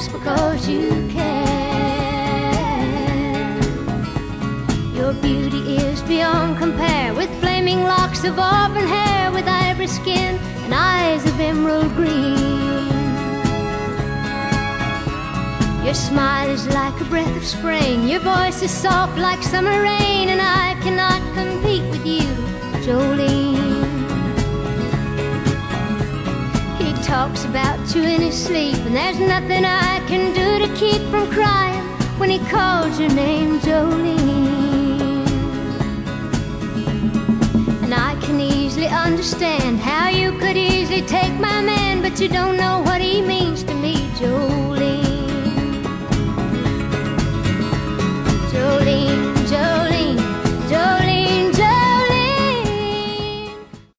just because you can. Your beauty is beyond compare, with flaming locks of auburn hair, with ivory skin and eyes of emerald green. Your smile is like a breath of spring, your voice is soft like summer rain, and I cannot compete with you, Jolene. He talks about you in his sleep, and there's nothing I can do to keep from crying when he calls your name, Jolene. And I can easily understand how you could easily take my man, but you don't know what he means to me, Jolene.